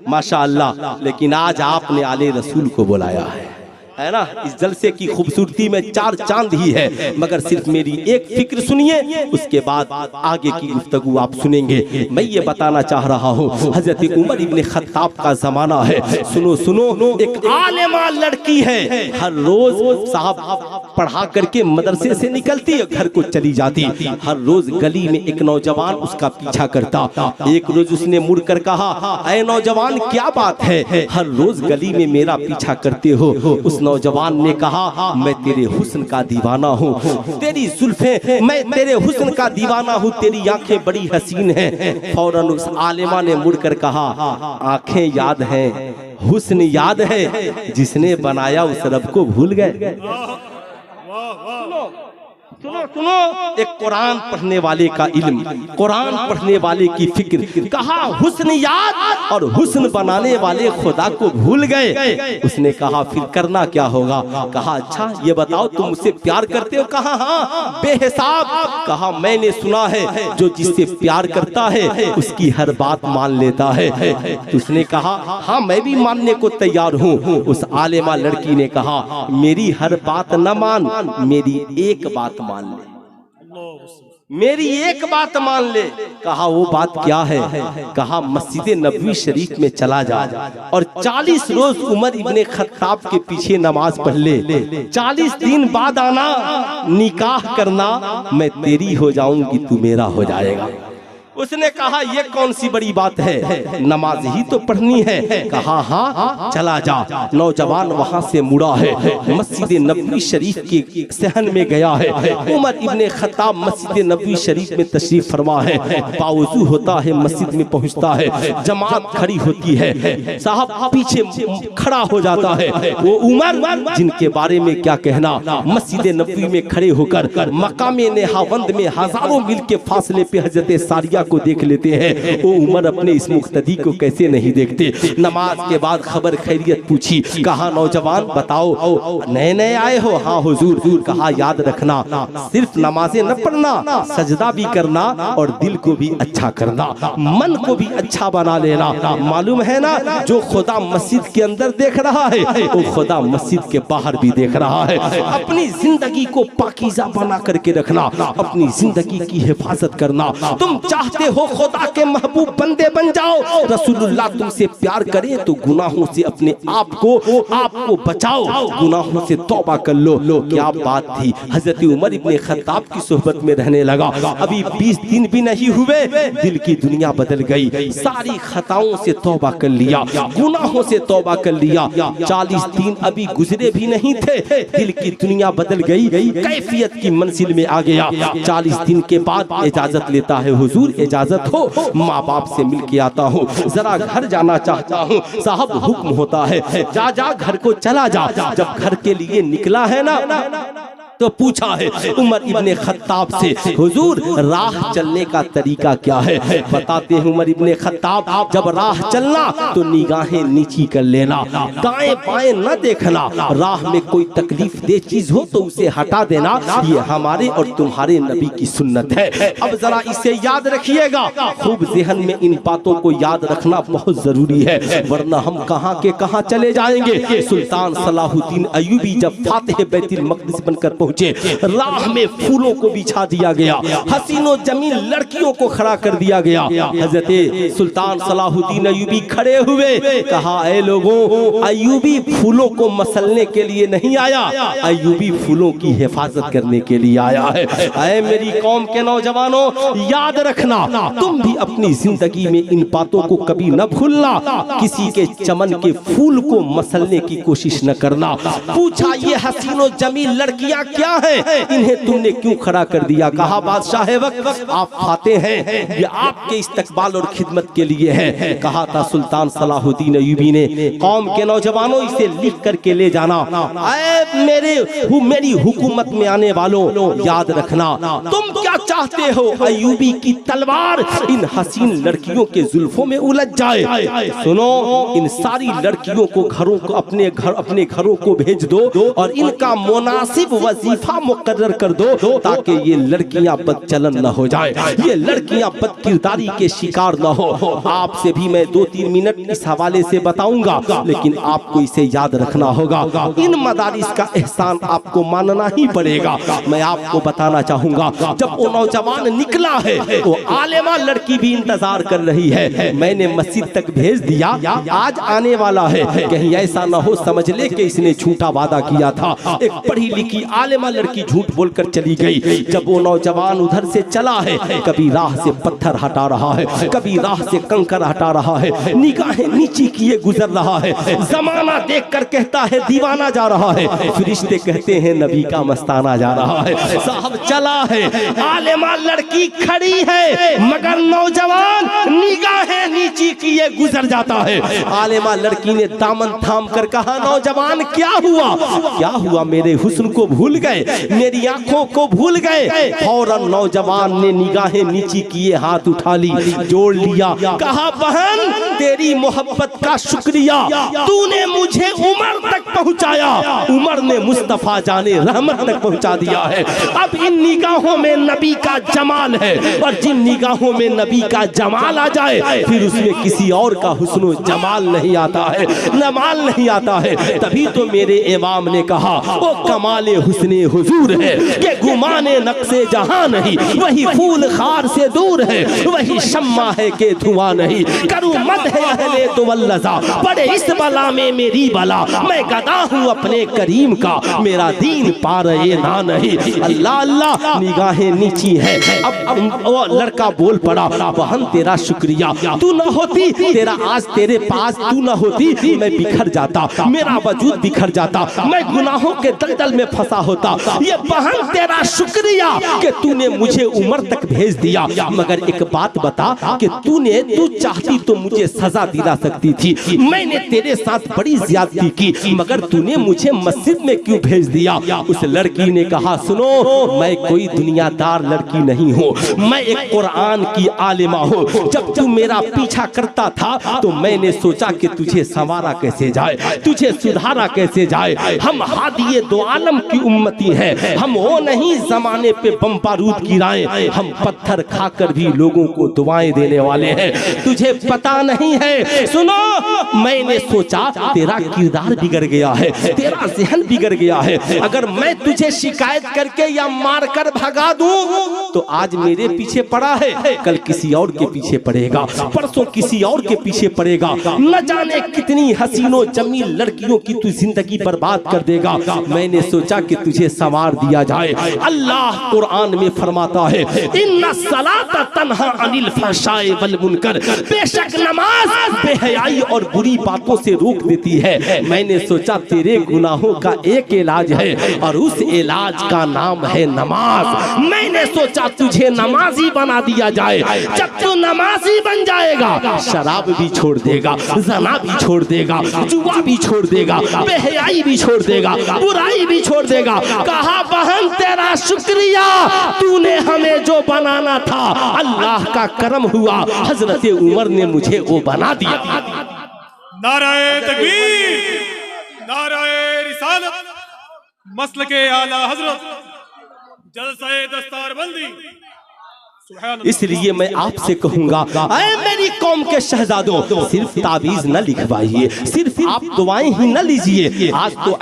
माशाअल्लाह। लेकिन आज आपने आले रसूल को बुलाया है ना। इस जलसे की खूबसूरती में चार चांद ही है, मगर सिर्फ मेरी एक फिक्र सुनिए, उसके बाद आगे की गुफ्तगू आप सुनेंगे। मैं ये बताना चाह रहा हूँ, हजरत उमर इब्ने खत्ताब का जमाना है। सुनो सुनो, एक आलिमा लड़की है, हर रोज साहब पढ़ा करके मदरसे से निकलती है, घर को चली जाती। हर रोज गली में एक नौजवान उसका पीछा करता। एक रोज उसने मुड़कर कहा, ऐ नौजवान क्या बात है, हर रोज गली में मेरा पीछा करते हो। उस नौजवान ने कहा, मैं तेरे हुस्न का दीवाना हूँ, तेरी जुल्फें, मैं तेरे हुस्न का दीवाना हूँ, तेरी आंखें बड़ी हसीन हैं। फौरन उस आलिमा ने मुड़कर कहा, आंखें याद हैं, हुस्न याद है, जिसने बनाया उस रब को भूल गए। सुनो सुनो, एक कुरान पढ़ने वाले का इल्म, कुरान पढ़ने वाले की फिक्र। कहा हुस्न याद और हुस्न बनाने वाले खुदा को भूल गए। उसने कहा फिर करना क्या होगा। कहा अच्छा ये बताओ तुम मुझसे प्यार करते हो। कहा हाँ बेहिसाब। कहा मैंने सुना है जो जिससे प्यार करता है उसकी हर बात मान लेता है। उसने कहा हाँ मैं भी मानने को तैयार हूँ। उस आलिमा लड़की ने कहा मेरी हर बात न मान, मेरी एक बात मान ले, मेरी एक बात मान ले। कहा वो बात क्या है। कहा मस्जिद नबवी शरीफ में चला जा और 40 रोज उमर इब्ने खत्ताब के पीछे नमाज पढ़ ले। 40 दिन बाद आना, निकाह करना, मैं तेरी हो जाऊंगी, तू मेरा हो जाएगा। उसने कहा ये कौन सी बड़ी बात है, नमाज ही तो पढ़नी है। कहा हाँ चला जा। नौजवान वहां से मुड़ा है, मस्जिद नबवी शरीफ के सहन में गया है। उमर इब्ने खत्ताब मस्जिद नबवी शरीफ में तशरीफ फरमा है, बावजू होता है, मस्जिद में पहुंचता है, जमात खड़ी होती है, साहब पीछे खड़ा हो जाता है। वो उमर जिनके बारे में क्या कहना, मस्जिद नबवी में खड़े होकर मकामे नेहावंद में हजारों मील के फासले पे हजरत सारिया को देख लेते हैं। वो उमर अपने इस मुक्तदी को कैसे नहीं देखते। नमाज के बाद खबर खैरियत पूछी। कहा नौजवान बताओ नए नए आए हो। हाँ हुजूर। कहा याद रखना सिर्फ नमाजें न पढ़ना, सजदा भी करना और दिल को भी अच्छा करना, मन को भी अच्छा बना लेना। मालूम है ना जो खुदा मस्जिद के अंदर देख रहा है वो खुदा मस्जिद के बाहर भी देख रहा है। अपनी जिंदगी को पाकीज़ा बना करके रखना, अपनी जिंदगी की हिफाजत करना। तुम चाहते हो खुदा के महबूब बंदे बन जाओ, रसूलुल्लाह तुमसे प्यार करे तो गुनाहों से अपने आप को बचाओ, गुनाहों से तौबा कर लो। क्या बात थी। हजरत उमर इब्ने खत्ताब की सोहबत में रहने लगा। अभी 20 दिन भी नहीं हुए, दिल की दुनिया बदल गई। सारी खताओं से तौबा कर लिया, गुनाहों से तौबा कर लिया। 40 दिन अभी गुजरे भी नहीं थे, दिल की दुनिया बदल गई, कैफियत की मंजिल में आ गया। 40 दिन के बाद इजाजत लेता है, हुजूर इजाजत हो, माँ बाप से मिल के आता हूँ, जरा घर जाना चाहता हूँ। साहब हुक्म होता है जा जा घर को चला जा। जब घर के लिए निकला है ना तो पूछा है उमर इब्ने खत्ताब से, हुजूर राह चलने का तरीका क्या है। बताते हैं उमर इब्ने खत्ताब जब राह चलना तो निगाहें नीची कर लेना, दाएं बाएं न देखना, राह में कोई तकलीफ दे चीज हो तो उसे हटा देना, ये हमारे और तुम्हारे नबी की सुन्नत है। अब जरा इसे याद रखिएगा, खूब ज़हन में इन बातों को याद रखना बहुत जरूरी है, वरना हम कहाँ के कहाँ चले जाएंगे। सुल्तान सलाहुद्दीन अय्यूबी जब फातिह बैतुल मक़दिस बनकर पहुंचे, राह में फूलों को बिछा दिया गया, हसीनो जमीन लड़कियों को खड़ा कर दिया गया। हजरत सुल्तान सलाहुद्दीन अय्यूबी खड़े हुए, कहा ऐ लोगों, अय्यूबी फूलों को मसलने के लिए नहीं आया, अय्यूबी फूलों की हिफाजत करने के लिए आया है। ऐ मेरी कौम के नौजवानों, याद रखना, तुम भी अपनी जिंदगी में इन बातों को कभी न भूलना। किसी के चमन के फूल को मसलने की कोशिश न करना। पूछा ये हसीनो जमीन लड़कियां क्या है, इन्हें तुमने क्यों खड़ा कर दिया। कहा बादशाह वक्त आप खाते हैं, ये आपके इस्तकबाल और खिदमत के लिए है। कहा था सुल्तान सलाहुद्दीन अय्यूबी ने, कौम के नौजवानों इसे लिख करके ले जाना। मेरी हुकूमत में आने वालों, याद रखना तुम क्या चाहते हो, अय्यूबी की तलवार इन हसीन लड़कियों के जुल्फों में उलझ जाए। सुनो, इन सारी लड़कियों को घरों को अपने घरों को भेज दो और इनका मुनासिब वजीफा वजीफा मुकर्रर कर दो ताकि ये लड़कियां बदचलन न हो जाए, ये लड़कियां बदकिरदारी के शिकार न हो। आपसे भी मैं 2-3 मिनट इस हवाले से बताऊंगा, लेकिन आपको इसे याद रखना होगा। इन मदारिस का एहसान आपको मानना ही पड़ेगा। मैं आपको बताना चाहूंगा, जब वो नौजवान निकला है वो आलिमा लड़की भी इंतजार कर रही है। मैंने मस्जिद तक भेज दिया, आज आने वाला है, कहीं ऐसा ना हो समझ ले कि इसने झूठा वादा किया था। एक पढ़ी लिखी आलिमा लड़की झूठ बोलकर चली गई। जब वो नौजवान उधर से चला है, कभी राह से पत्थर हटा रहा है, कभी राह से कंकर हटा रहा है, निगाहें नीची किए गुजर रहा है। जमाना देखकर कहता है दीवाना जा रहा है, फरिश्ते कहते हैं नबी का मस्ताना जा रहा है। साहब चला है, आलिमा लड़की खड़ी है, मगर नौजवान निगाहें नीची किए गुजर जाता है। आलिमा लड़की ने दामन थाम कर कहा, नौजवान क्या हुआ, क्या हुआ, मेरे हुस्न को भूल गए, मेरी आंखों को भूल गए। फौरन नौजवान ने निगाहें नीची किए हाथ उठा ली, जोड़ लिया, कहा बहन तेरी मोहब्बत का शुक्रिया, तूने मुझे उमर तक पहुंचाया, उमर ने मुस्तफा जाने रहमत तक पहुंचा दिया है। अब इन निगाहों में नबी का जमाल है, और जिन निगाहों में नबी का जमाल आ जाए फिर उसमें किसी और का हुस्न जमाल नहीं आता है, नमाल नहीं आता है। तभी तो मेरे इमाम ने कहा वो कमाले हुस्ने हुजूर है कि गुमाने नक्शे जहां नहीं, वही फूल खार से दूर है, वही शम्मा है कि धुआं नहीं। करूं मत है अहले तुवल्लज़ा, पड़े इस बला में मेरी बला, मैं गदा हूं अपने करीम का, मेरा दीन पार ये ना नहीं। अल्लाह अल्लाह, निगाहें नीची है। अब वो लड़का बोल पड़ा, बहन तेरा शुक्रिया, तू न होती, तेरा आज तेरे पास तू न होती, मैं बिखर जाता, मेरा वजूद बिखर जाता, मैं गुनाहों के दलदल में फंसा होता। ये बहन तेरा शुक्रिया कि तूने मुझे उम्र तक भेज दिया, मगर एक बात बता कि तू चाहती तो मुझे सजा दिला सकती थी। मैंने तेरे साथ बड़ी ज्यादती की, मगर तूने मुझे मस्जिद में क्यों भेज दिया। उस लड़की ने कहा, सुनो मैं कोई दुनियादार लड़की नहीं हूँ, मैं एक कुरान की आलिमा हूँ। जब तू मेरा पीछा करता था तो मैंने सोचा कि तुझे संवारा कैसे जाए, तुझे सुधारा कैसे जाए। हम हादिए दो आलम की उम्मती हैं, हम वो नहीं जमाने पे बम बारूद गिराएं, हम पत्थर खाकर भी लोगों को दुआएं देने वाले हैं। तुझे पता नहीं है, सुनो मैंने सोचा तेरा किरदार बिगड़ गया है, तेरा ज़हन बिगड़ गया है। अगर मैं तुझे शिकायत करके या मार कर भगा दूं तो आज मेरे पीछे पड़ा है, कल किसी और के पीछे पड़ेगा, परसों किसी और के पीछे पड़ेगा। न जाने कितनी हसीनों जमील लड़कियों की तू जिंदगी बर्बाद कर देगा। मैंने सोचा कि तुझे संवार दिया जाए। अल्लाह कुरान में फरमाता है, इन्ना सलाता तन्हा अनिल फहशाए वल मुनकर, बेशक नमाज बेहयाई और बुरी बातों से रोक देती है। मैंने सोचा तेरे गुनाहों का एक इलाज है और उस इलाज का नाम है नमाज। मैंने सोचा तुझे नमाजी बना दिया जाए। जब तू नमाजी बन जाएगा शराब भी छोड़ देगा, जना भी छोड़ देगा, जुआ भी छोड़ देगा, बेहयाई भी छोड़ देगा, बुराई भी छोड़ देगा। कहा बहन तेरा शुक्रिया, तूने हमें जो बनाना था, अल्लाह का करम हुआ, हजरत उमर ने मुझे वो बना दिया। नाराए तकबीर, नाराए रिसालत, मसलके आला हजरत, जलसाए दस्तारबंदी। इसलिए मैं आपसे कहूंगा, ऐ मेरी कौम के शहजादों, सिर्फ ताबीज न लिखवाइए, सिर्फ आप दुआएं ही न लीजिए। आज तो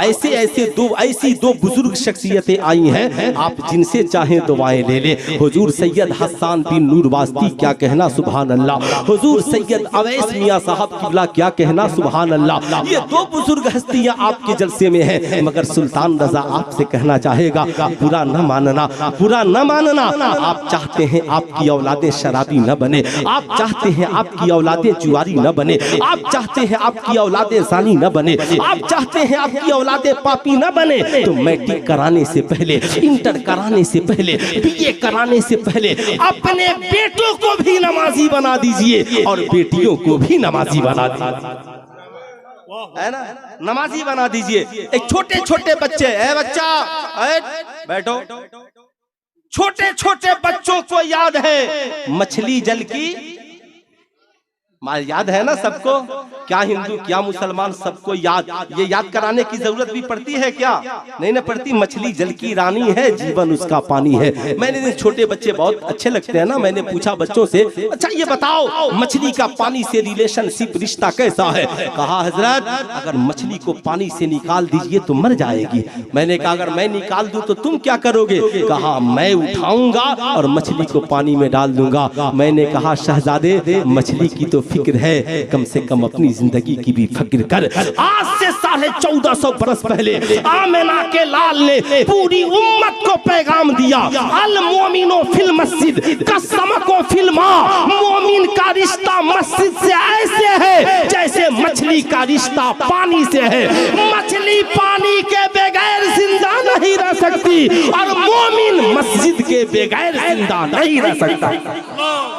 ऐसी दो बुजुर्ग शख्सियतें आई हैं, आप जिनसे चाहें दुआएं ले लें। हुजूर सैयद हसन बिन नूर वास्ती, क्या कहना सुभान अल्लाह। हुजूर सैयद अवैस मियां साहब किबला, क्या कहना सुभान अल्लाह। ये दो बुजुर्ग हस्तियां आपके जलसे में हैं, मगर सुल्तान रजा आपसे कहना चाहेगा, बुरा न मानना, बुरा न मानना। आप चाहते हैं आपकी औलादें शराबी न बने, आप चाहते हैं आपकी औलादें जुआरी न बने, आप चाहते हैं आपकी औलादें जानी न बने, आप चाहते हैं आपकी औलादें पापी न बने, तो मैट्रिक कराने से पहले, इंटर कराने से पहले, बीए कराने से पहले अपने बेटों को भी नमाजी बना दीजिए और बेटियों को भी नमाजी बना दीजिए, है ना, नमाजी बना दीजिए। एक छोटे छोटे बच्चे, है बच्चा बैठो, छोटे छोटे बच्चों को याद है मछली जल की याद है ना सबको, क्या हिंदू क्या मुसलमान सबको याद। ये याद कराने की जरूरत भी पड़ती है क्या? नहीं ना पड़ती। मछली जल की रानी है, जीवन उसका पानी है। मैंने छोटे बच्चे बहुत अच्छे लगते हैं ना, मैंने पूछा बच्चों से, अच्छा ये बताओ मछली का पानी से रिलेशनशिप रिश्ता कैसा है? कहा हजरत अगर मछली को पानी से निकाल दीजिए तो मर जाएगी। मैंने कहा अगर मैं निकाल दूं तो तुम क्या करोगे? कहा मैं उठाऊंगा और मछली को पानी में डाल दूंगा। मैंने कहा शहजादे मछली की तो फिक्र है, कम से कम अपनी जिंदगी की भी फिक्र कर। आज से 1450 बरस पहले आमिना के लाल ने पूरी उम्मत को पैगाम दिया, अल मोमिनो फिल मस्जिद कसमको फिल मां। मोमिन का रिश्ता मस्जिद से ऐसे है जैसे मछली का रिश्ता पानी से है। मछली पानी के बगैर जिंदा नहीं रह सकती और मोमिन मस्जिद के बगैर जिंदा नहीं रह सकता।